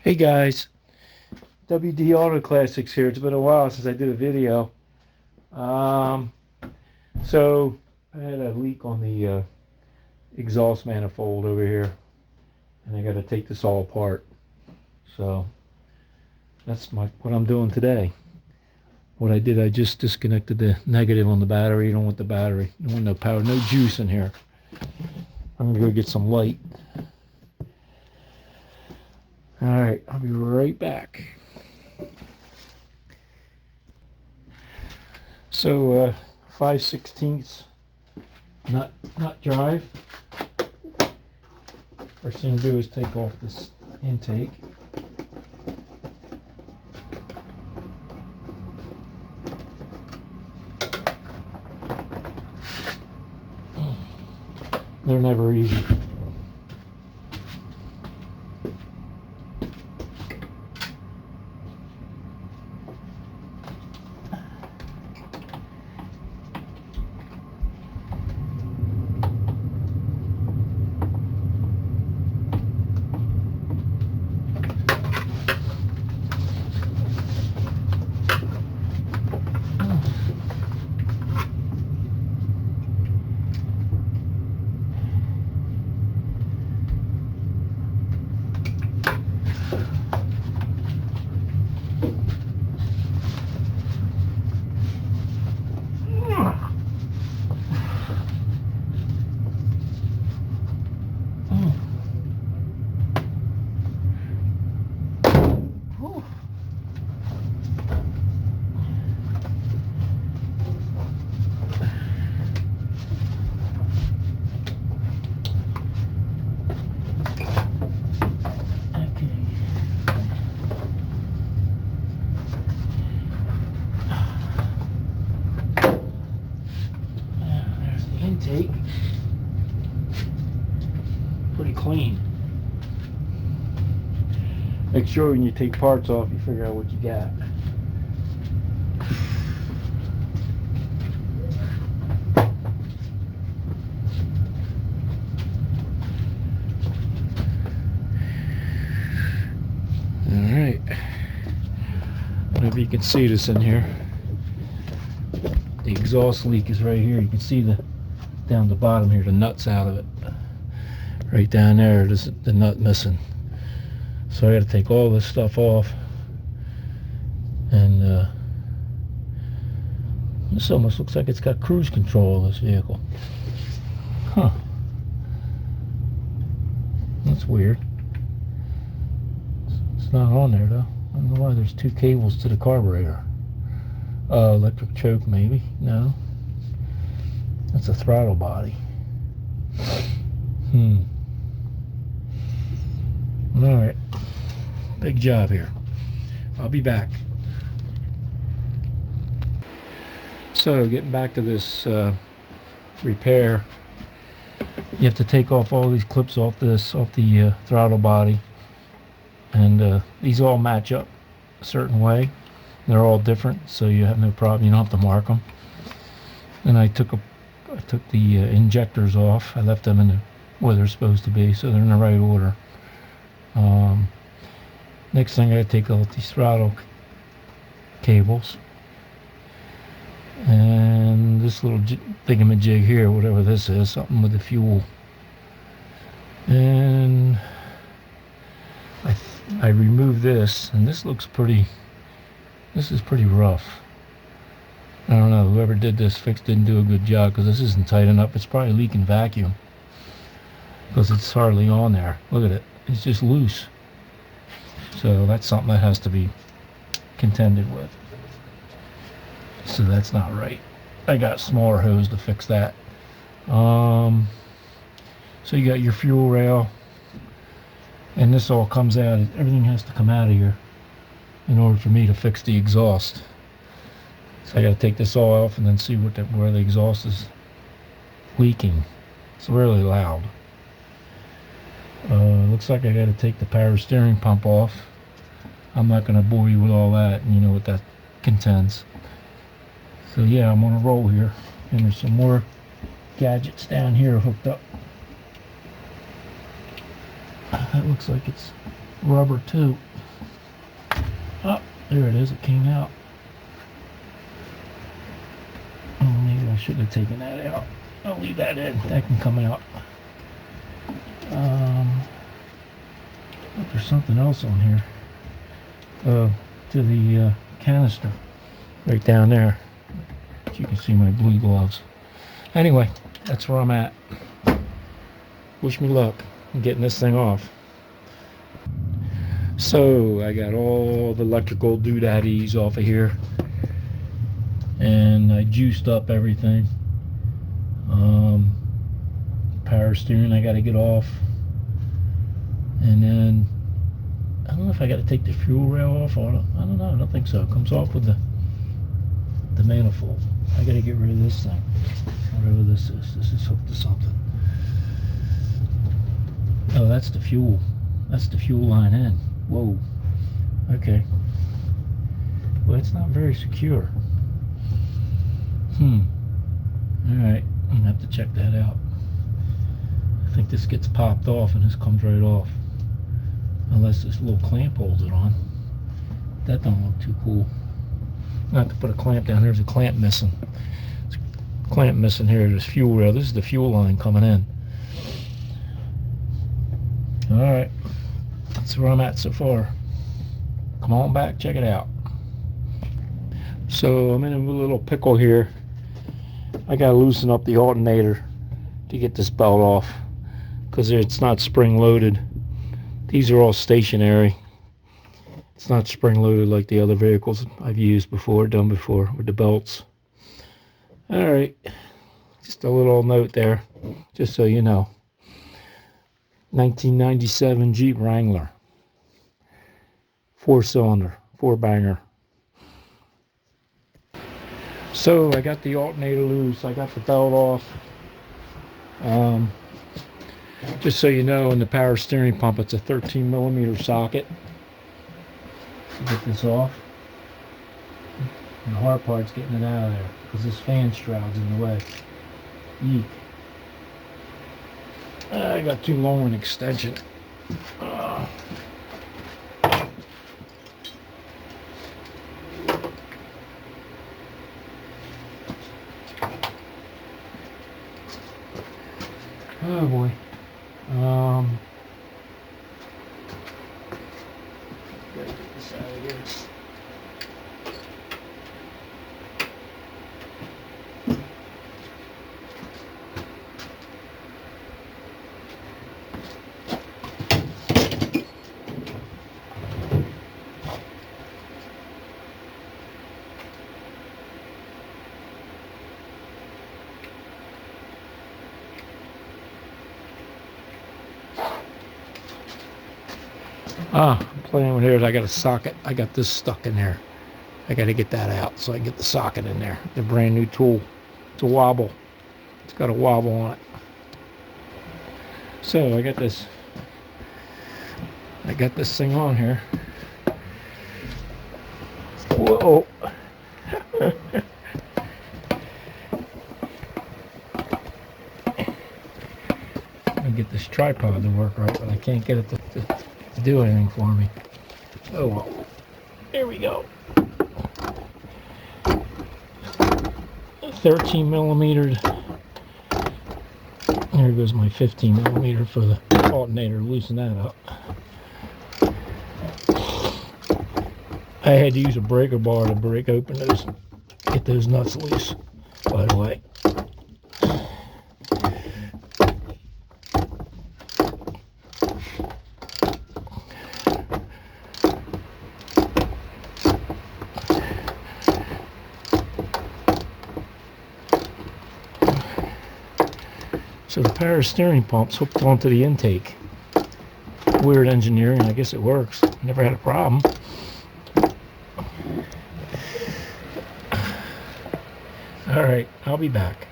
Hey guys, WD Auto Classics here. It's been a while since I did a video. Um, so I had a leak on the exhaust manifold over here, and I got to take this all apart. So that's what I'm doing today. What I did, I just disconnected the negative on the battery. You don't want the battery. You don't want no power, no juice in here. I'm gonna go get some light. All right, I'll be right back. So 5/16 nut drive. First thing to do is take off this intake. They're never easy. Intake, pretty clean. Make sure when you take parts off, you figure out what you got. All right. I don't know if you can see this in here. The exhaust leak is right here. You can see down the bottom here, the nut's out of it. Right down there, there's the nut missing. So I got to take all this stuff off. And this almost looks like it's got cruise control, this vehicle. Huh. That's weird. It's not on there though. I don't know why there's two cables to the carburetor. Electric choke maybe? No. That's a throttle body. Alright. Big job here. I'll be back. So getting back to this repair, you have to take off all these clips off the throttle body, and these all match up a certain way. They're all different, so you have no problem. You don't have to mark them. And I took the injectors off. I left them in where they're supposed to be, so they're in the right order. Next thing, I gotta take out these throttle cables and this little thingamajig here, whatever this is, something with the fuel. And I removed this, and this looks pretty. This is pretty rough. I don't know, whoever did this didn't do a good job, because this isn't tight enough. It's probably leaking vacuum, because it's hardly on there. Look at it. It's just loose. So that's something that has to be contended with. So that's not right. I got a smaller hose to fix that. So you got your fuel rail, and this all comes out. Everything has to come out of here in order for me to fix the exhaust. So I got to take this all off and then see where the exhaust is leaking. It's really loud. Looks like I got to take the power steering pump off. I'm not going to bore you with all that, and you know what that contends. So yeah, I'm on a roll here, and there's some more gadgets down here hooked up. That looks like it's rubber too. Oh, there it is. It came out. Oh, maybe I shouldn't have taken that out. I'll leave that in. That can come out. There's something else on here. To the canister right down there. You can see my blue gloves. Anyway, that's where I'm at. Wish me luck in getting this thing off. So I got all the electrical doodads off of here, and I juiced up everything. Power steering I got to get off, and then I don't know if I got to take the fuel rail off or I don't know. I don't think so. It comes off with the manifold. I got to get rid of this thing, whatever this is. This is hooked to something. Oh, that's the fuel. That's the fuel line in. Whoa. Okay. Well, it's not very secure. Alright, I'm gonna have to check that out. I think this gets popped off and this comes right off. Unless this little clamp holds it on. That don't look too cool. Not to put a clamp down. There's a clamp missing. There's a clamp missing here. There's fuel rail. This is the fuel line coming in. Alright. That's where I'm at so far. Come on back, check it out. So I'm in a little pickle here. I gotta loosen up the alternator to get this belt off because it's not spring loaded. These are all stationary. It's not spring loaded like the other vehicles I've used before, done before with the belts. Alright, just a little note there, just so you know. 1997 Jeep Wrangler. 4-cylinder, 4-banger. So I got the alternator loose, I got the belt off. Just so you know, in the power steering pump, it's a 13mm socket. Get this off. And the hard part's getting it out of there because this fan stroud's in the way. Eek. I got too long an extension. Oh boy. Gotta get this out of here. I'm playing with here. I got a socket. I got this stuck in there. I got to get that out so I can get the socket in there. The brand new tool. It's a wobble. It's got a wobble on it. So I got this thing on here. Whoa. I get this tripod to work right, but I can't get it to do anything for me. Oh well. There we go. 13mm. There goes my 15mm for the alternator. Loosen that up. I had to use a breaker bar to break open those, get those nuts loose, by the way. So the power steering pump's hooked onto the intake. Weird engineering, I guess it works. Never had a problem. All right, I'll be back.